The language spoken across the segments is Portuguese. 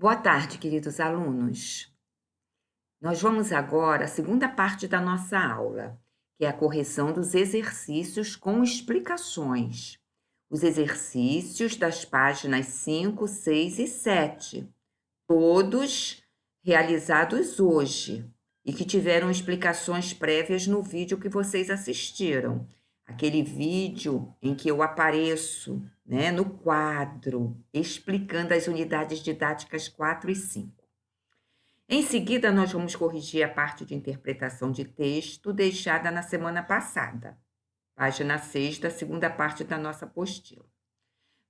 Boa tarde, queridos alunos. Nós vamos agora à segunda parte da nossa aula, que é a correção dos exercícios com explicações. Os exercícios das páginas 5, 6 e 7, todos realizados hoje e que tiveram explicações prévias no vídeo que vocês assistiram. Aquele vídeo em que eu apareço, no quadro, explicando as unidades didáticas 4 e 5. Em seguida, nós vamos corrigir a parte de interpretação de texto deixada na semana passada, página 6 da segunda parte da nossa apostila.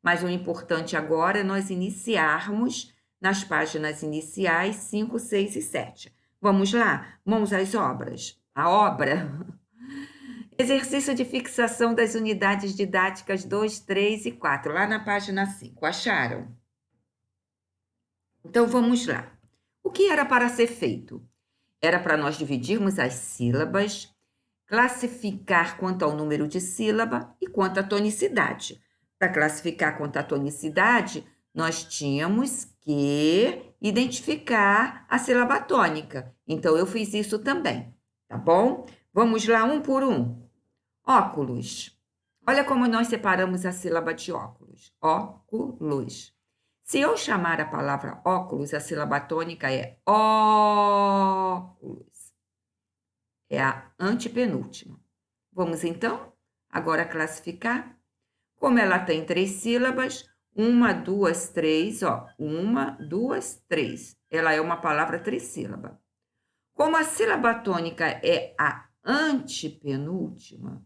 Mas o importante agora é nós iniciarmos nas páginas iniciais 5, 6 e 7. Vamos lá? Mãos às obras. A obra... Exercício de fixação das unidades didáticas 2, 3 e 4, lá na página 5. Acharam? Então, vamos lá. O que era para ser feito? Era para nós dividirmos as sílabas, classificar quanto ao número de sílaba e quanto à tonicidade. Para classificar quanto à tonicidade, nós tínhamos que identificar a sílaba tônica. Então, eu fiz isso também, tá bom? Vamos lá, um por um. Óculos. Olha como nós separamos a sílaba de óculos. Óculos. Se eu chamar a palavra óculos, a sílaba tônica é óculos. É a antepenúltima. Vamos, então, agora classificar. Como ela tem 3 sílabas, 1, 2, 3, 1, 2, 3. Ela é uma palavra trissílaba. Como a sílaba tônica é a antepenúltima,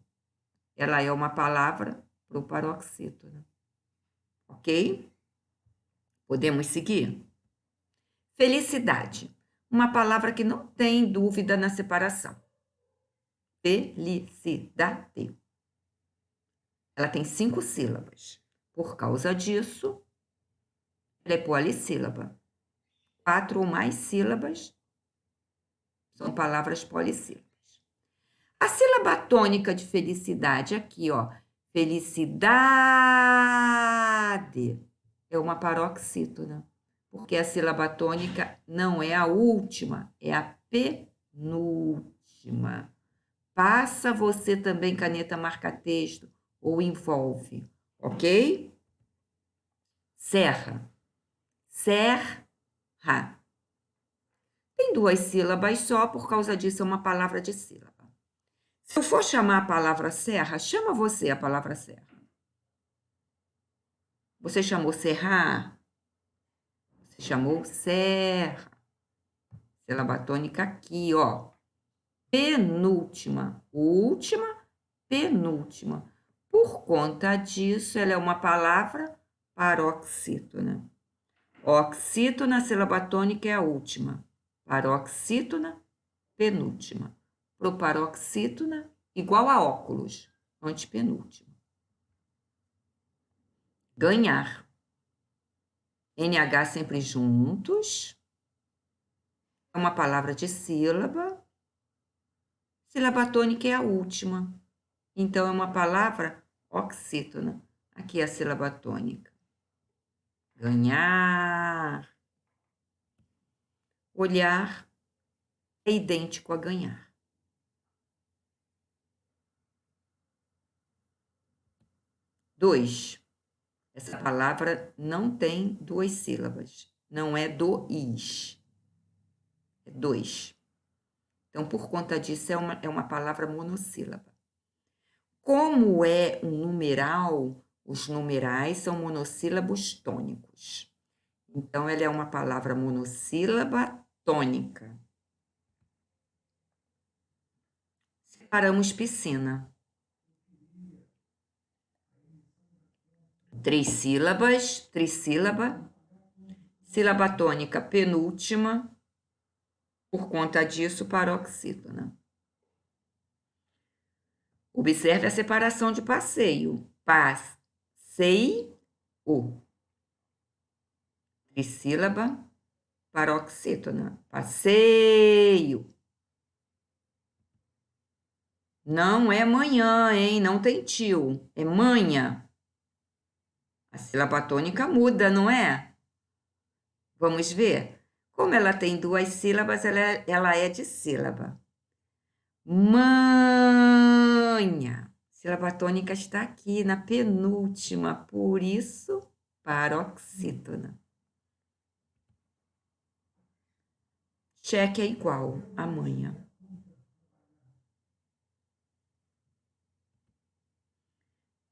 ela é uma palavra pro paroxítona. Ok? Podemos seguir? Felicidade. Uma palavra que não tem dúvida na separação. Felicidade. Ela tem 5 sílabas. Por causa disso, ela é polissílaba. 4 ou mais sílabas são palavras polissílabas. A sílaba tônica de felicidade aqui, felicidade, é uma paroxítona, porque a sílaba tônica não é a última, é a penúltima. Passa você também caneta marca-texto ou envolve, ok? Serra. Serra. Tem 2 sílabas só, por causa disso é uma palavra de sílaba. Se eu for chamar a palavra serra, chama você a palavra serra. Você chamou serrar? Você chamou serra. Sílaba tônica aqui, penúltima. Última, penúltima. Por conta disso, ela é uma palavra paroxítona. Oxítona, sílaba tônica é a última. Paroxítona, penúltima. Proparoxítona, igual a óculos, antepenúltima. Ganhar. NH sempre juntos. É uma palavra de sílaba. Sílaba tônica é a última. Então, é uma palavra oxítona. Aqui é a sílaba tônica. Ganhar. Olhar é idêntico a ganhar. Dois. Essa palavra não tem 2 sílabas. Não é dois. É 2. Então, por conta disso, é uma palavra monossílaba. Como é um numeral, os numerais são monossílabos tônicos. Então, ela é uma palavra monossílaba tônica. Separamos piscina. 3 sílabas, trissílaba. Sílaba tônica penúltima. Por conta disso, paroxítona. Observe a separação de passeio. Passeio. Trissílaba, paroxítona. Passeio. Não é manhã, hein? Não tem tio. É manhã. A sílaba tônica muda, não é? Vamos ver? Como ela tem 2 sílabas, ela é dissílaba. Manha. Sílaba tônica está aqui na penúltima, por isso, paroxítona. Cheque é igual a manha.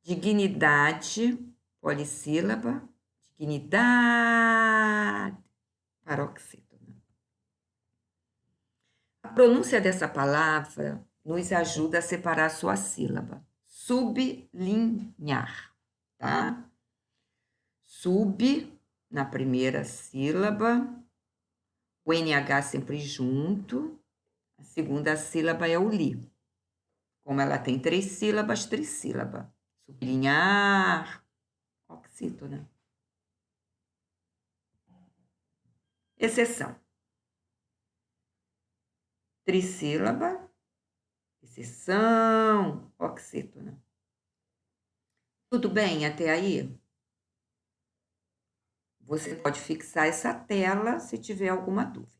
Dignidade, polissílaba. Dignidade, paroxítona. A pronúncia dessa palavra nos ajuda a separar sua sílaba. Sublinhar, tá? Sub, na primeira sílaba, o NH sempre junto, a segunda sílaba é o li. Como ela tem 3 sílabas, trissílaba. Sublinhar, oxítona. Exceção. Trissílaba, exceção, oxítona. Tudo bem até aí? Você pode fixar essa tela se tiver alguma dúvida.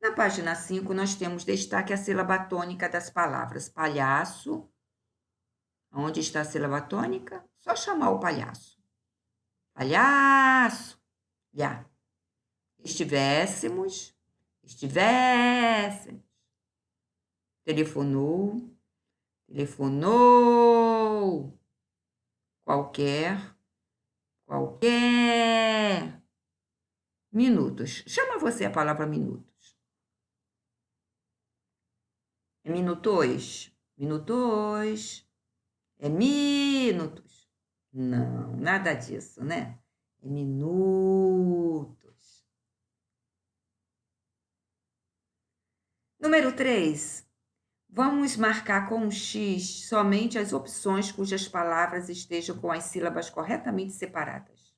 Na página 5, nós temos destaque a sílaba tônica das palavras palhaço. Onde está a sílaba tônica? Só chamar o palhaço. Palhaço. Já. Estivéssemos. Telefonou. Telefonou. Qualquer. Minutos. Chama você a palavra minutos. É minutos? Minutos. É minutos. Não, nada disso, né? É minutos. Número 3. Vamos marcar com um X somente as opções cujas palavras estejam com as sílabas corretamente separadas.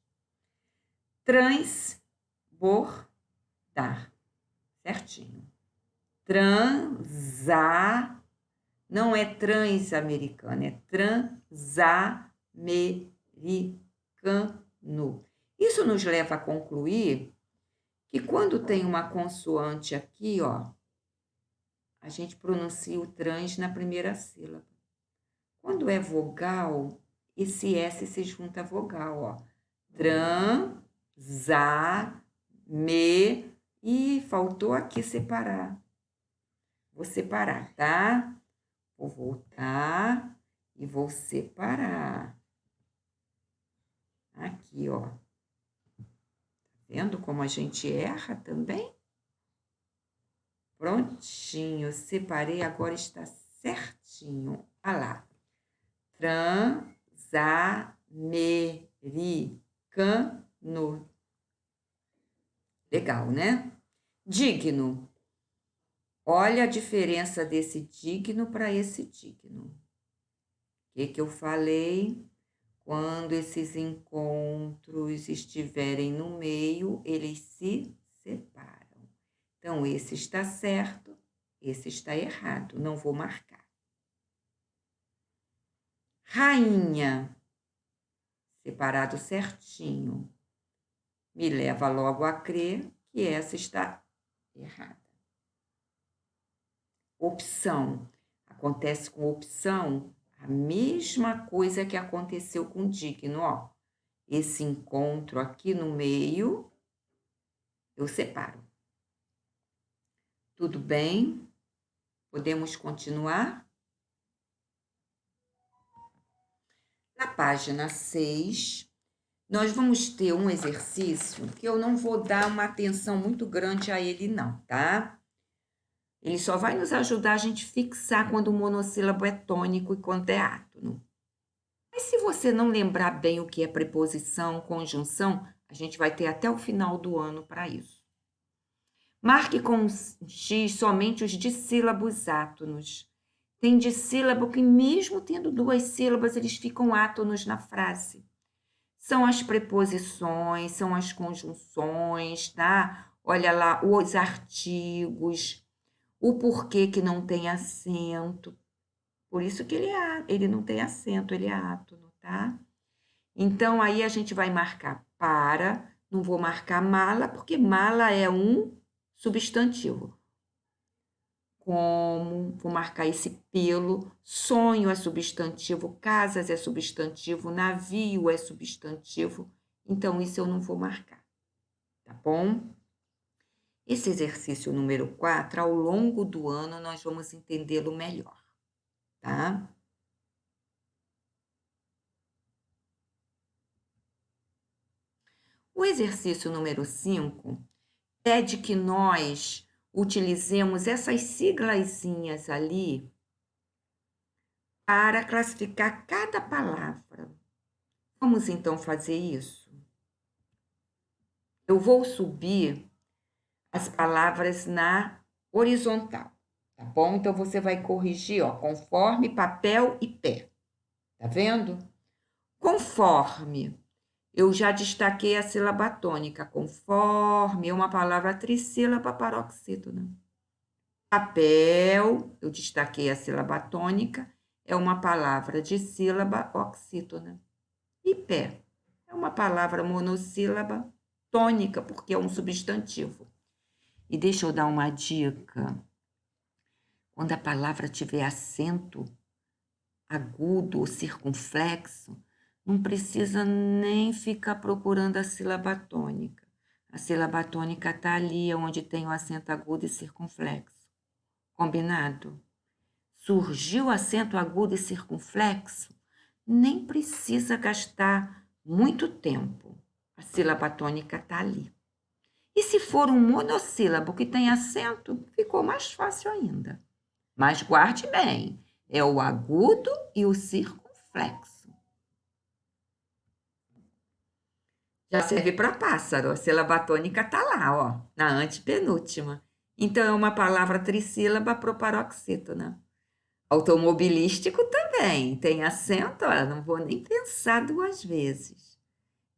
Transbordar. Certinho. Transar. Não é transamericano, é transamericano. Isso nos leva a concluir que quando tem uma consoante aqui, ó, a gente pronuncia o trans na primeira sílaba. Quando é vogal, esse S se junta a vogal, ó. E faltou aqui separar. Vou separar, tá? Vou voltar e vou separar. Aqui, ó. Tá vendo como a gente erra também? Prontinho, separei, agora está certinho. Olha lá. Transamericano. Legal, né? Digno. Olha a diferença desse digno para esse digno. O que eu falei? Quando esses encontros estiverem no meio, eles se separam. Então, esse está certo, esse está errado. Não vou marcar. Rainha. Separado certinho. Me leva logo a crer que essa está errada. Opção. Acontece com opção a mesma coisa que aconteceu com digno, ó. Esse encontro aqui no meio, eu separo. Tudo bem? Podemos continuar? Na página 6, nós vamos ter um exercício que eu não vou dar uma atenção muito grande a ele não, tá? Ele só vai nos ajudar a gente fixar quando o monossílabo é tônico e quando é átono. Mas se você não lembrar bem o que é preposição, conjunção, a gente vai ter até o final do ano para isso. Marque com X somente os dissílabos átonos. Tem dissílabo que, mesmo tendo 2 sílabas, eles ficam átonos na frase. São as preposições, são as conjunções, tá? Olha lá, os artigos, o porquê que não tem acento. Por isso que ele não tem acento, ele é átono, tá? Então, aí a gente vai marcar Para, não vou marcar mala, porque mala é um substantivo. Como, vou marcar esse pelo. Sonho é substantivo, casas é substantivo, navio é substantivo. Então, isso eu não vou marcar, tá bom? Esse exercício número 4, ao longo do ano, nós vamos entendê-lo melhor, tá? O exercício número 5 pede que nós utilizemos essas siglazinhas ali para classificar cada palavra. Vamos então fazer isso? Eu vou subir as palavras na horizontal, tá bom? Então, você vai corrigir, ó, conforme, papel e pé. Tá vendo? Conforme. Eu já destaquei a sílaba tônica. Conforme é uma palavra trissílaba paroxítona. Papel, eu destaquei a sílaba tônica, é uma palavra de sílaba oxítona. E pé é uma palavra monossílaba tônica, porque é um substantivo. E deixa eu dar uma dica. Quando a palavra tiver acento agudo ou circunflexo, não precisa nem ficar procurando a sílaba tônica. A sílaba tônica está ali, onde tem o acento agudo e circunflexo. Combinado? Surgiu acento agudo e circunflexo, nem precisa gastar muito tempo. A sílaba tônica está ali. E se for um monossílabo que tem acento, ficou mais fácil ainda. Mas guarde bem, é o agudo e o circunflexo. Já serve para pássaro, a sílaba tônica está lá, ó, na antepenúltima. Então, é uma palavra trissílaba proparoxítona. Automobilístico também, tem acento, ó, não vou nem pensar duas vezes.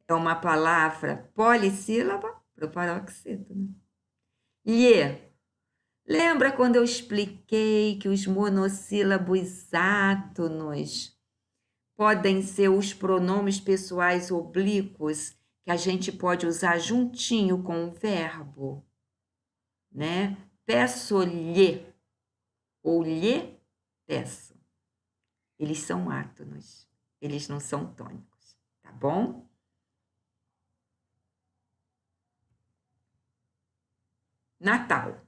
É uma palavra polissílaba proparoxítona. Lhe. Lembra quando eu expliquei que os monossílabos átonos podem ser os pronomes pessoais oblíquos que a gente pode usar juntinho com o verbo, né? Peço-lhe ou lhe peço. Eles são átonos, eles não são tônicos, tá bom? Natal.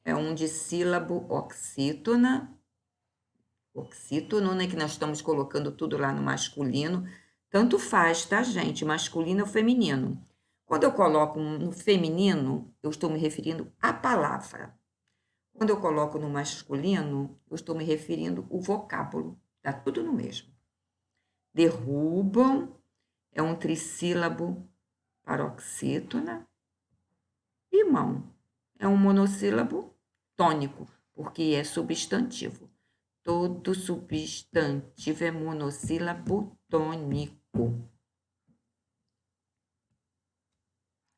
É um dissílabo oxítona. Oxítono, né, que nós estamos colocando tudo lá no masculino. Tanto faz, tá, gente? Masculino ou feminino. Quando eu coloco no feminino, eu estou me referindo à palavra. Quando eu coloco no masculino, eu estou me referindo ao vocábulo. Tá tudo no mesmo. Derrubam é um trissílabo paroxítona. E mão é um monossílabo tônico, porque é substantivo. Todo substantivo é monossílabo tônico.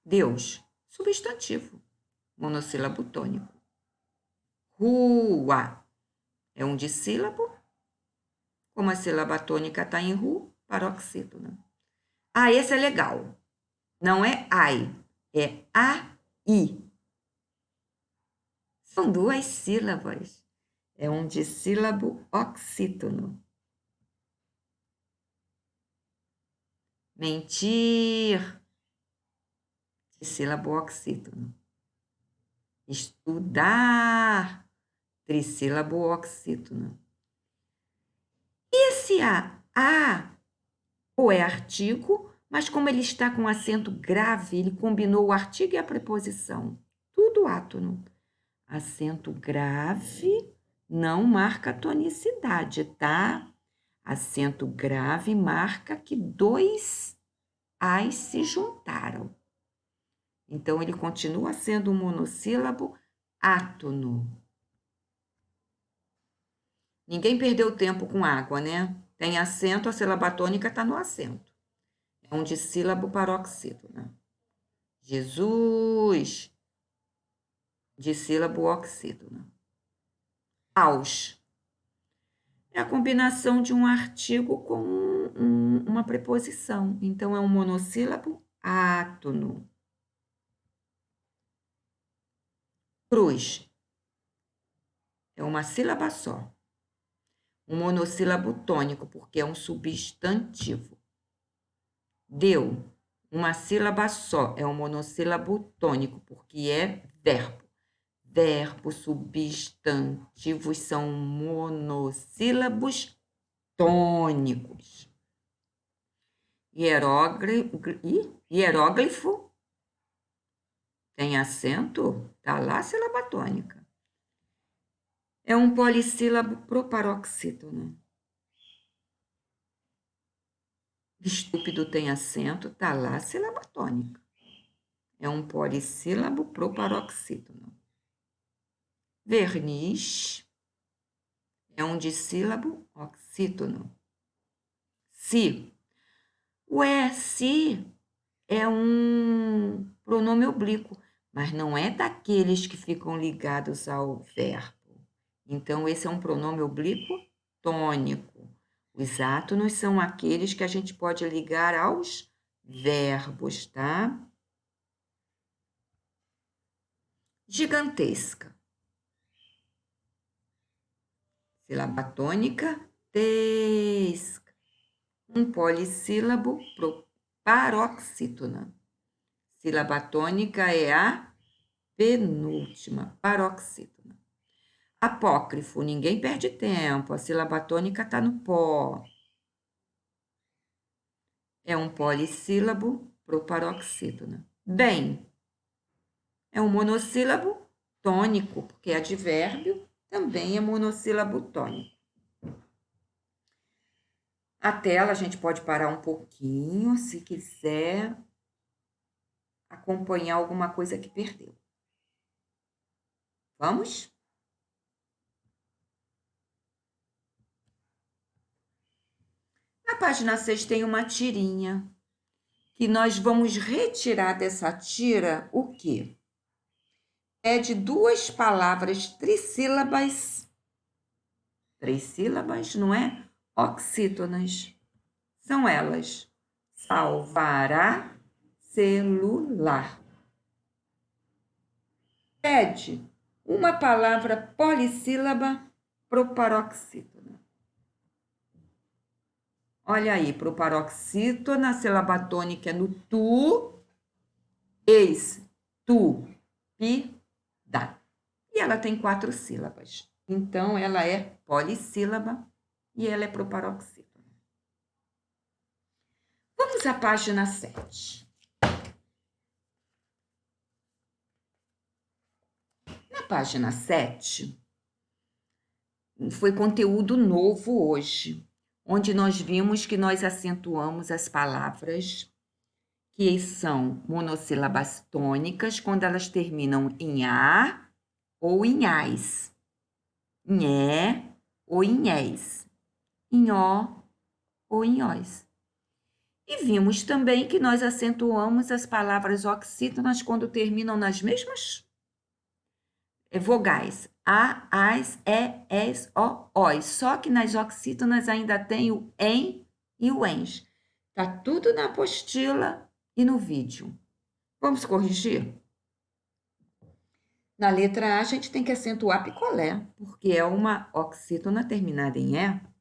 Deus, substantivo, monossílabo tônico. Rua é um dissílabo. Como a sílaba tônica está em ru, paroxítona. Ah, esse é legal. Não é ai, é ai. São duas sílabas. É um dissílabo oxítono. Mentir, dissílabo oxítono. Estudar, trissílabo oxítono. Esse a ou é artigo, mas como ele está com acento grave, ele combinou o artigo e a preposição. Tudo átono. Acento grave não marca tonicidade, tá? Acento grave marca que dois as se juntaram. Então, ele continua sendo um monossílabo átono. Ninguém perdeu tempo com água, né? Tem acento, a sílaba tônica está no acento. É um dissílabo paroxítona. Jesus, dissílabo oxítona. Aos. É a combinação de um artigo com um uma preposição. Então, é um monossílabo átono. Cruz é uma sílaba só. Um monossílabo tônico, porque é um substantivo. Deu, uma sílaba só, é um monossílabo tônico, porque é verbo. Verbos substantivos são monossílabos tônicos. Hieróglifo tem acento? Tá lá a sílaba tônica. É um polissílabo proparoxítono. Estúpido tem acento, tá lá a sílaba tônica. É um polissílabo proparoxítono. Verniz é um dissílabo oxítono. Si. Si é um pronome oblíquo, mas não é daqueles que ficam ligados ao verbo. Então, esse é um pronome oblíquo tônico. Os átonos são aqueles que a gente pode ligar aos verbos, tá? Gigantesca. Sílaba tônica, tesca. Um polissílabo paroxítona. Sílaba tônica é a penúltima, paroxítona. Apócrifo, ninguém perde tempo, a sílaba tônica está no pó. É um polissílabo proparoxítona. Bem, é um monossílabo tônico, porque é advérbio, também é monossílabo tônico. A tela a gente pode parar um pouquinho, se quiser acompanhar alguma coisa que perdeu. Vamos? Na página 6 tem uma tirinha, que nós vamos retirar dessa tira o quê? É de duas palavras trissílabas, não é? Oxítonas. São elas: salvará, celular. Pede uma palavra polissílaba proparoxítona. Olha aí, proparoxítona, sílaba tônica é no tu, tu, pi, da. E ela tem 4 sílabas. Então, ela é polissílaba e ela é proparoxítona. Vamos à página 7. Na página 7, foi conteúdo novo hoje, onde nós vimos que nós acentuamos as palavras que são monossílabas tônicas quando elas terminam em A ou em AS, em E ou em ES, em O ou em OS. E vimos também que nós acentuamos as palavras oxítonas quando terminam nas mesmas vogais. A, as, E, es, O, os. Só que nas oxítonas ainda tem o em e o ens. Tá tudo na apostila e no vídeo. Vamos corrigir? Na letra A, a gente tem que acentuar picolé, porque é uma oxítona terminada em E.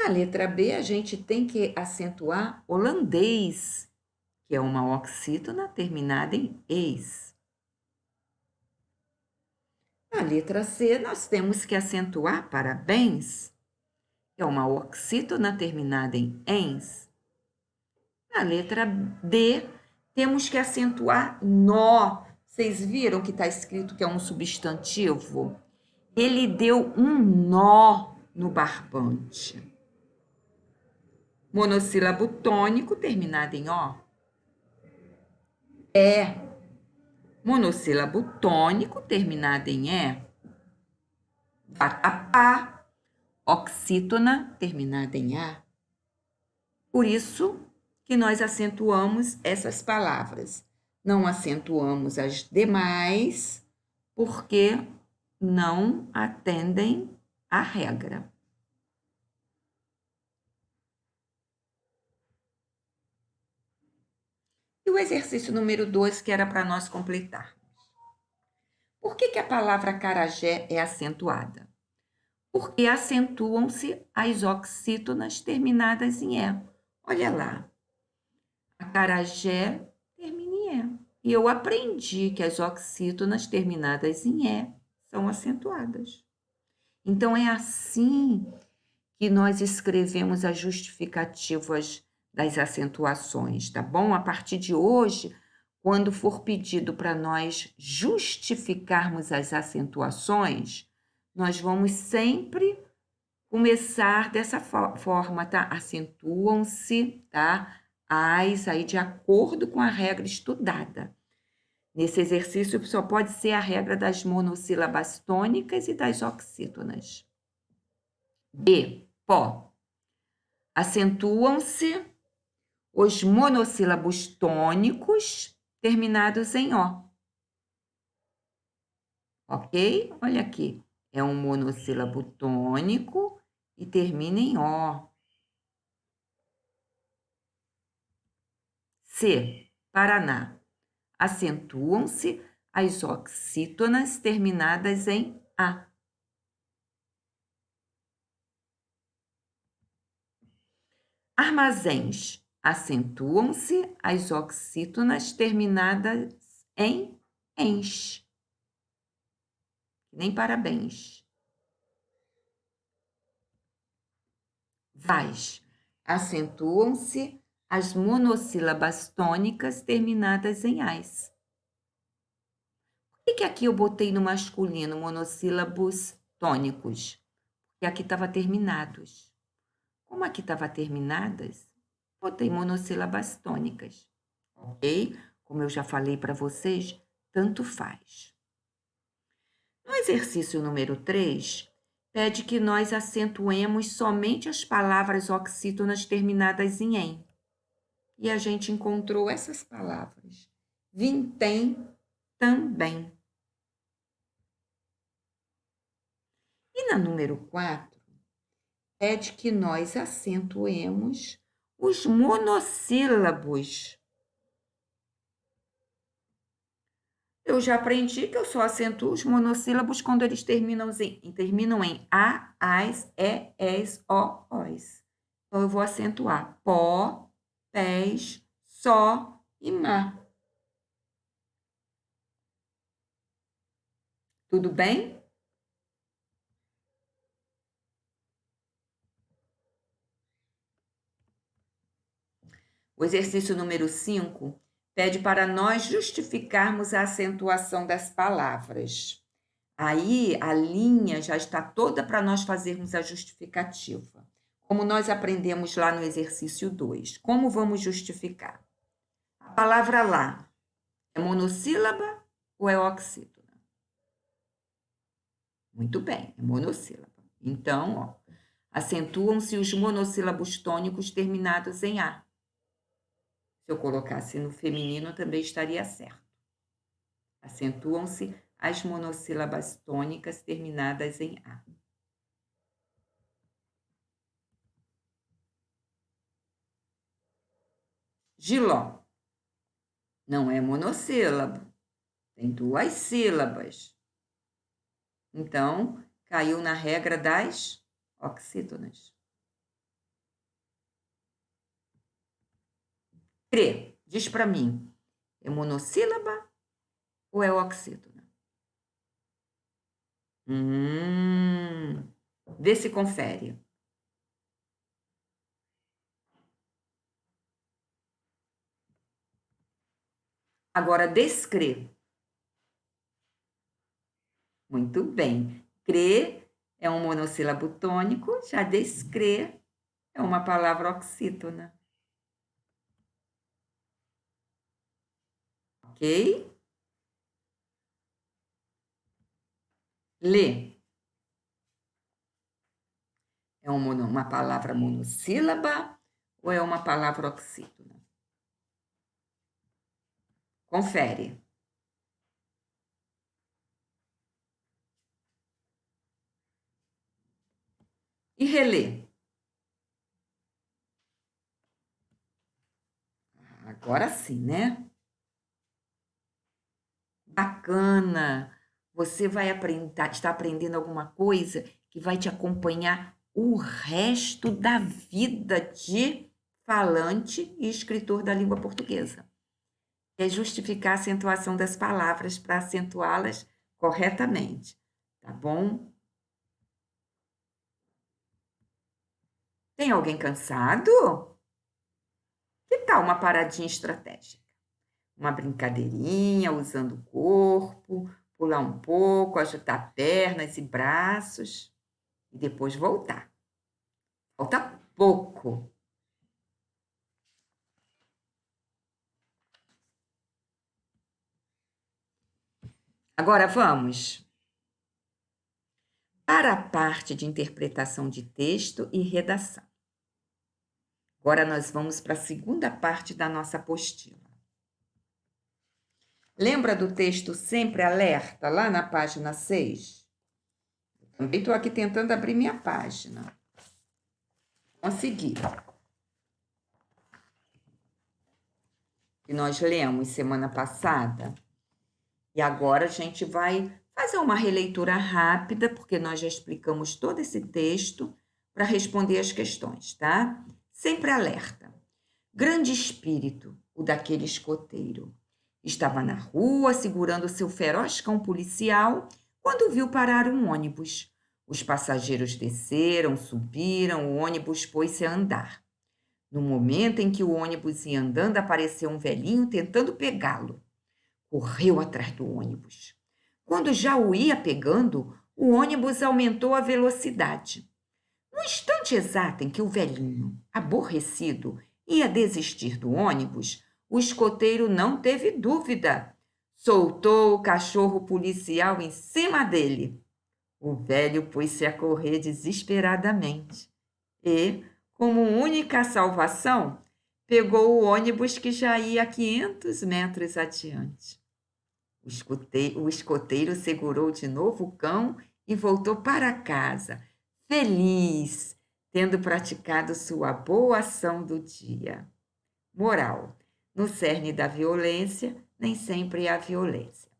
Na letra B, a gente tem que acentuar holandês, que é uma oxítona terminada em eis. Na letra C, nós temos que acentuar parabéns, que é uma oxítona terminada em ens. Na letra D, temos que acentuar nó. Vocês viram que está escrito que é um substantivo? Ele deu um nó no barbante. Monossílabo tônico terminado em ó. É. Monossílabo tônico terminado em é. Vatapá. Oxítona terminada em a. Por isso que nós acentuamos essas palavras. Não acentuamos as demais porque não atendem à regra. E o exercício número 2, que era para nós completarmos. Por que a palavra acarajé é acentuada? Porque acentuam-se as oxítonas terminadas em E. Olha lá, acarajé termina em E. E eu aprendi que as oxítonas terminadas em E são acentuadas. Então, é assim que nós escrevemos as justificativas das acentuações, tá bom? A partir de hoje, quando for pedido para nós justificarmos as acentuações, nós vamos sempre começar dessa forma, tá? Acentuam-se, tá? As aí de acordo com a regra estudada. Nesse exercício só pode ser a regra das monossílabas tônicas e das oxítonas. B. Pó. Acentuam-se os monossílabos tônicos terminados em O. Ok? Olha aqui. É um monossílabo tônico e termina em O. C. Paraná. Acentuam-se as oxítonas terminadas em A. Armazéns. Acentuam-se as oxítonas terminadas em ens. Nem parabéns. Vais. Acentuam-se as monossílabas tônicas terminadas em ais. Por que aqui eu botei no masculino monossílabos tônicos? Porque aqui estava terminados. Como aqui estava terminadas, botei monossílabas tônicas, ok? Como eu já falei para vocês, tanto faz. No exercício número 3, pede que nós acentuemos somente as palavras oxítonas terminadas em "em". E a gente encontrou essas palavras. Vintém, também. E na número 4, pede que nós acentuemos os monossílabos. Eu já aprendi que eu só acentuo os monossílabos quando eles terminam em a, as, es, os. Então, eu vou acentuar pó, pés, só e má. Tudo bem? O exercício número 5 pede para nós justificarmos a acentuação das palavras. Aí a linha já está toda para nós fazermos a justificativa. Como nós aprendemos lá no exercício 2. Como vamos justificar? A palavra lá é monossílaba ou é oxítona? Muito bem, é monossílaba. Então, ó, acentuam-se os monossílabos tônicos terminados em A. Se eu colocasse no feminino, também estaria certo. Acentuam-se as monossílabas tônicas terminadas em A. Giló. Não é monossílabo, tem 2 sílabas. Então, caiu na regra das oxítonas. Cre, diz para mim, é monossílaba ou é oxítona? Vê se confere. Agora, descre. Muito bem. Cre é um monossílabo tônico, já descre é uma palavra oxítona. Ok? Lê. É uma palavra monossílaba ou é uma palavra oxítona? Confere. E relê. Agora sim, né? Bacana! Você vai está aprendendo alguma coisa que vai te acompanhar o resto da vida de falante e escritor da língua portuguesa. É justificar a acentuação das palavras para acentuá-las corretamente, tá bom? Tem alguém cansado? Que tal uma paradinha estratégica? Uma brincadeirinha usando o corpo, pular um pouco, agitar pernas e braços e depois voltar. Falta pouco. Agora vamos para a parte de interpretação de texto e redação. Agora nós vamos para a segunda parte da nossa apostila. Lembra do texto Sempre Alerta, lá na página 6? Também estou aqui tentando abrir minha página. Consegui. Que nós lemos semana passada. E agora a gente vai fazer uma releitura rápida, porque nós já explicamos todo esse texto para responder as questões, tá? Sempre alerta. Grande espírito, o daquele escoteiro. Estava na rua segurando seu feroz cão policial quando viu parar um ônibus. Os passageiros desceram, subiram, o ônibus pôs-se a andar. No momento em que o ônibus ia andando, apareceu um velhinho tentando pegá-lo. Correu atrás do ônibus. Quando já o ia pegando, o ônibus aumentou a velocidade. No instante exato em que o velhinho, aborrecido, ia desistir do ônibus, o escoteiro não teve dúvida. Soltou o cachorro policial em cima dele. O velho pôs-se a correr desesperadamente e, como única salvação, pegou o ônibus que já ia 500 metros adiante. O escoteiro segurou de novo o cão e voltou para casa, feliz, tendo praticado sua boa ação do dia. Moral: no cerne da violência, nem sempre há violência.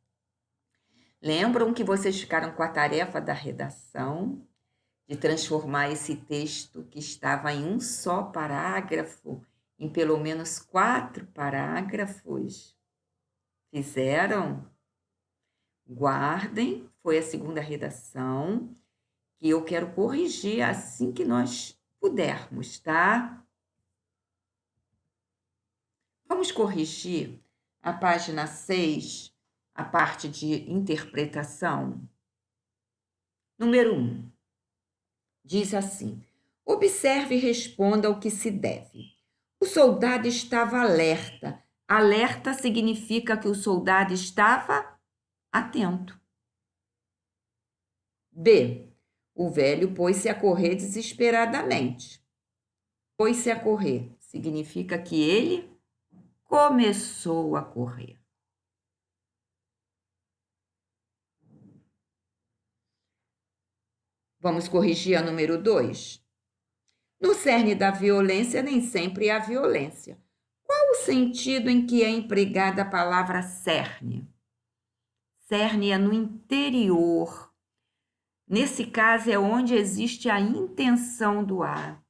Lembram que vocês ficaram com a tarefa da redação, de transformar esse texto que estava em um só parágrafo em pelo menos 4 parágrafos? Fizeram? Guardem, foi a segunda redação, que eu quero corrigir assim que nós pudermos, tá? Vamos corrigir a página 6, a parte de interpretação. Número 1. Diz assim: observe e responda ao que se deve. O soldado estava alerta. Alerta significa que o soldado estava atento. B. O velho pôs-se a correr desesperadamente. Pôs-se a correr significa que ele começou a correr. Vamos corrigir a número 2. No cerne da violência, nem sempre há violência. Qual o sentido em que é empregada a palavra cerne? Cerne é no interior. Nesse caso, é onde existe a intenção do ato.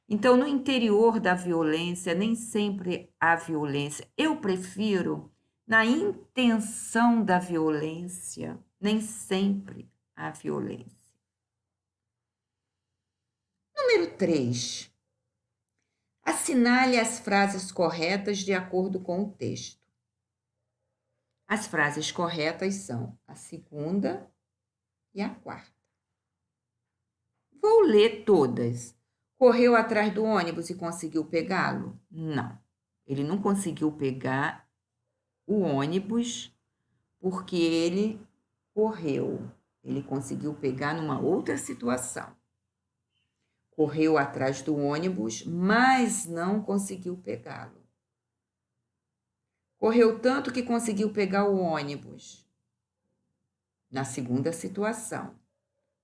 Então, no interior da violência, nem sempre há violência. Eu prefiro na intenção da violência, nem sempre há violência. Número 3. Assinale as frases corretas de acordo com o texto. As frases corretas são a segunda e a quarta. Vou ler todas. Correu atrás do ônibus e conseguiu pegá-lo? Não. Ele não conseguiu pegar o ônibus porque ele correu. Ele conseguiu pegar numa outra situação. Correu atrás do ônibus, mas não conseguiu pegá-lo. Correu tanto que conseguiu pegar o ônibus. Na segunda situação.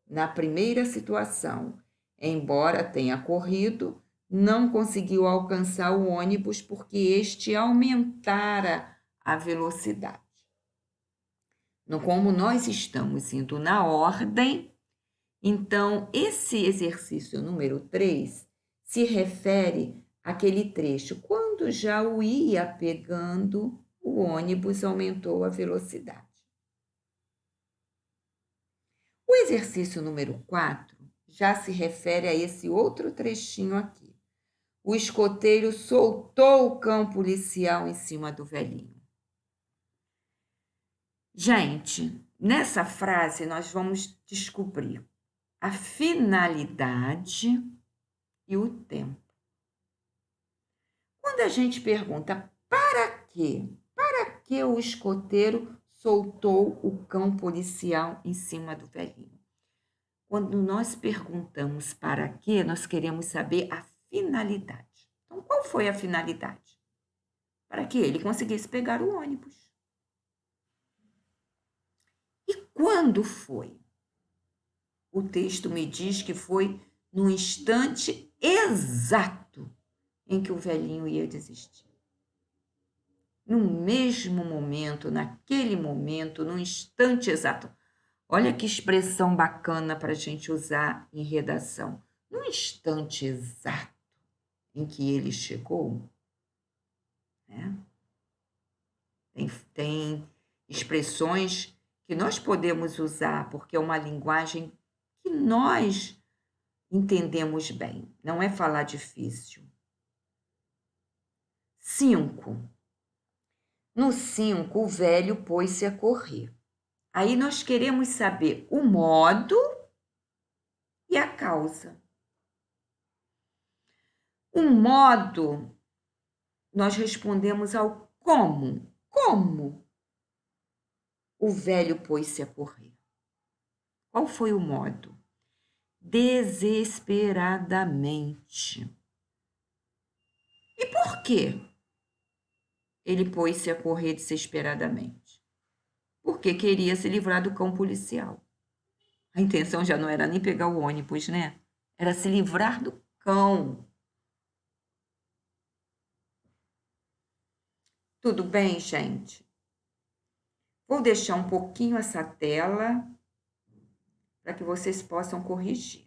Na primeira situação, embora tenha corrido, não conseguiu alcançar o ônibus porque este aumentara a velocidade. Como nós estamos indo na ordem, então esse exercício número 3 se refere àquele trecho. Quando já o ia pegando, o ônibus aumentou a velocidade. O exercício número 4 já se refere a esse outro trechinho aqui. O escoteiro soltou o cão policial em cima do velhinho. Gente, nessa frase nós vamos descobrir a finalidade e o tempo. Quando a gente pergunta para quê? Para que o escoteiro soltou o cão policial em cima do velhinho? Quando nós perguntamos para quê, nós queremos saber a finalidade. Então, qual foi a finalidade? Para que ele conseguisse pegar o ônibus. E quando foi? O texto me diz que foi no instante exato em que o velhinho ia desistir. No mesmo momento, naquele momento, no instante exato. Olha que expressão bacana para a gente usar em redação. No instante exato em que ele chegou, né? Tem expressões que nós podemos usar porque é uma linguagem que nós entendemos bem. Não é falar difícil. 5. No 5, o velho pôs-se a correr. Aí nós queremos saber o modo e a causa. O modo, nós respondemos ao como. Como o velho pôs-se a correr? Qual foi o modo? Desesperadamente. E por quê? Ele pôs-se a correr desesperadamente. Porque queria se livrar do cão policial. A intenção já não era nem pegar o ônibus, né? Era se livrar do cão. Tudo bem, gente? Vou deixar um pouquinho essa tela para que vocês possam corrigir.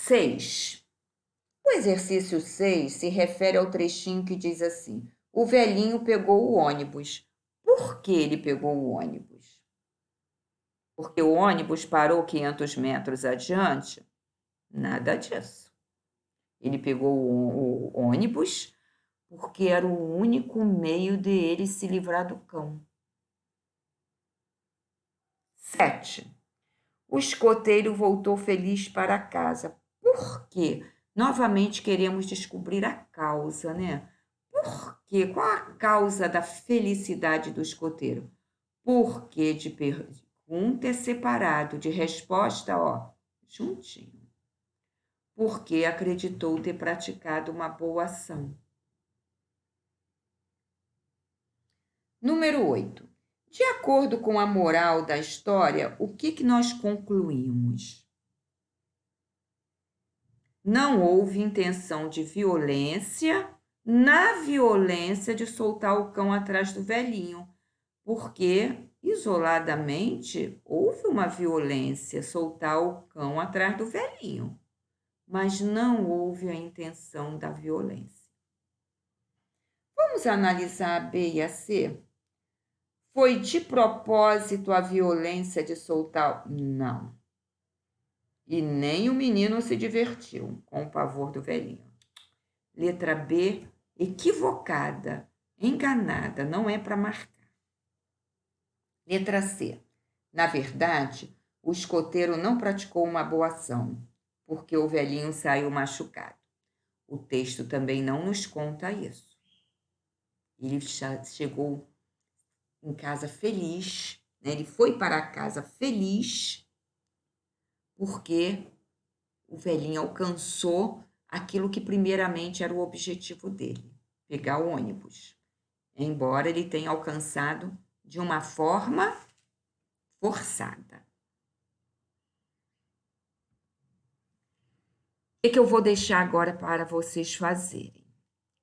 Seis. O exercício 6 se refere ao trechinho que diz assim: o velhinho pegou o ônibus. Por que ele pegou o ônibus? Porque o ônibus parou 500 metros adiante? Nada disso. Ele pegou o ônibus porque era o único meio de ele se livrar do cão. 7. O escoteiro voltou feliz para casa. Por quê? Novamente queremos descobrir a causa, né? Por quê? Qual a causa da felicidade do escoteiro? Porque de pergunta é separado, de resposta, ó, juntinho. Porque acreditou ter praticado uma boa ação. Número 8. De acordo com a moral da história, o que nós concluímos? Não houve intenção de violência na violência de soltar o cão atrás do velhinho, porque isoladamente houve uma violência, soltar o cão atrás do velhinho, mas não houve a intenção da violência. Vamos analisar a B e a C? Foi de propósito a violência de soltar? Não. E nem o menino se divertiu com o pavor do velhinho. Letra B, equivocada, enganada, não é para marcar. Letra C. Na verdade, o escoteiro não praticou uma boa ação, porque o velhinho saiu machucado. O texto também não nos conta isso. Ele chegou em casa feliz, né? Ele foi para casa feliz porque o velhinho alcançou aquilo que primeiramente era o objetivo dele, pegar o ônibus. Embora ele tenha alcançado de uma forma forçada. O que eu vou deixar agora para vocês fazerem?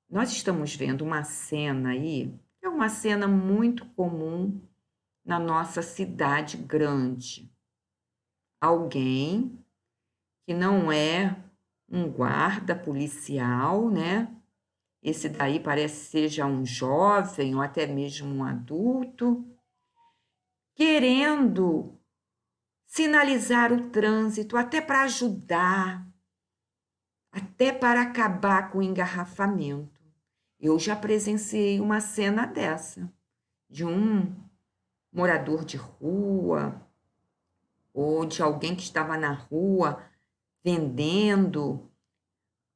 Nós estamos vendo uma cena aí, que é uma cena muito comum na nossa cidade grande. Alguém que não é um guarda policial, né? Esse daí parece seja um jovem ou até mesmo um adulto, querendo sinalizar o trânsito, até para ajudar, até para acabar com o engarrafamento. Eu já presenciei uma cena dessa, de um morador de rua ou de alguém que estava na rua vendendo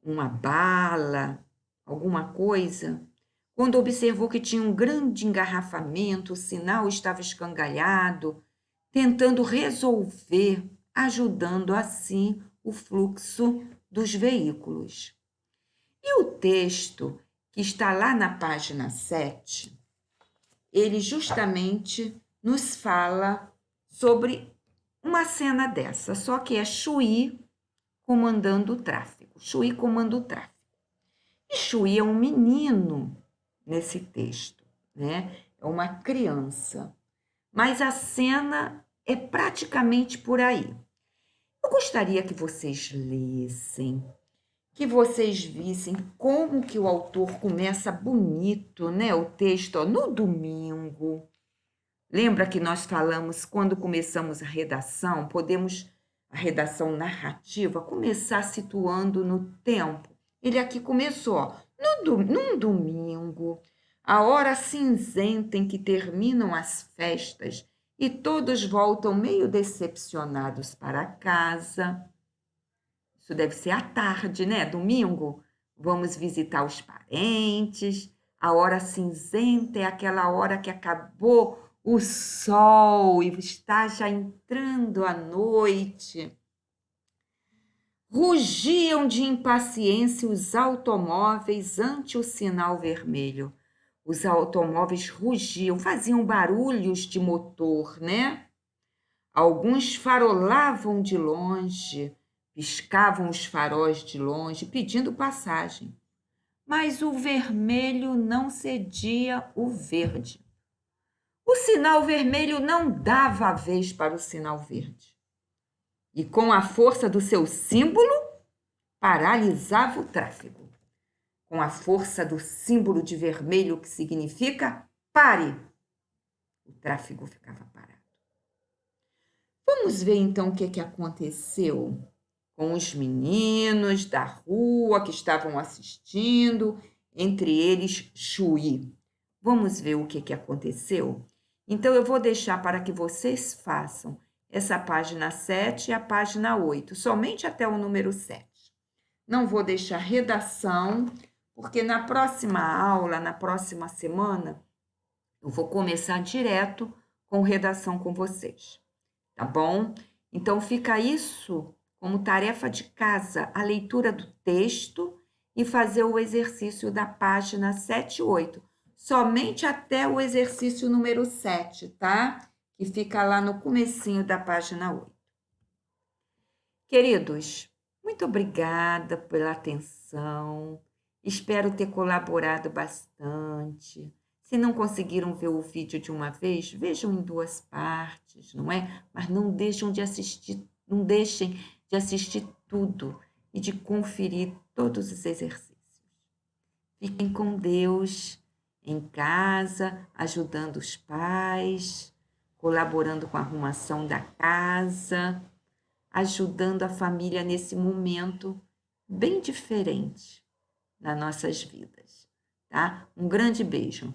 uma bala, alguma coisa, quando observou que tinha um grande engarrafamento, o sinal estava escangalhado, tentando resolver, ajudando assim o fluxo dos veículos. E o texto que está lá na página 7, ele justamente nos fala sobre uma cena dessa, só que é Chuí comandando o tráfego. Chuí comanda o tráfego. E Chuí é um menino nesse texto, né? É uma criança. Mas a cena é praticamente por aí. Eu gostaria que vocês lessem, que vocês vissem como que o autor começa bonito, né? O texto, ó, no domingo. Lembra que nós falamos, quando começamos a redação, a redação narrativa, começar situando no tempo. Ele aqui começou, ó, num domingo, a hora cinzenta em que terminam as festas e todos voltam meio decepcionados para casa. Isso deve ser à tarde, né? Domingo. Vamos visitar os parentes. A hora cinzenta é aquela hora que acabou o sol e está já entrando a noite. Rugiam de impaciência os automóveis ante o sinal vermelho. Os automóveis rugiam, faziam barulhos de motor, né? Alguns farolavam de longe, piscavam os faróis de longe, pedindo passagem. Mas o vermelho não cedia o verde. O sinal vermelho não dava a vez para o sinal verde. E com a força do seu símbolo, paralisava o tráfego. Com a força do símbolo de vermelho, que significa pare, o tráfego ficava parado. Vamos ver então o que aconteceu com os meninos da rua que estavam assistindo, entre eles Chuí. Vamos ver o que aconteceu? Então, eu vou deixar para que vocês façam essa página 7 e a página 8, somente até o número 7. Não vou deixar redação, porque na próxima aula, na próxima semana, eu vou começar direto com redação com vocês, tá bom? Então, fica isso como tarefa de casa, a leitura do texto e fazer o exercício da página 7 e 8. Somente até o exercício número 7, tá? Que fica lá no comecinho da página 8. Queridos, muito obrigada pela atenção. Espero ter colaborado bastante. Se não conseguiram ver o vídeo de uma vez, vejam em duas partes, não é? Mas não deixem de assistir tudo e de conferir todos os exercícios. Fiquem com Deus em casa, ajudando os pais, colaborando com a arrumação da casa, ajudando a família nesse momento bem diferente nas nossas vidas, tá? Um grande beijo.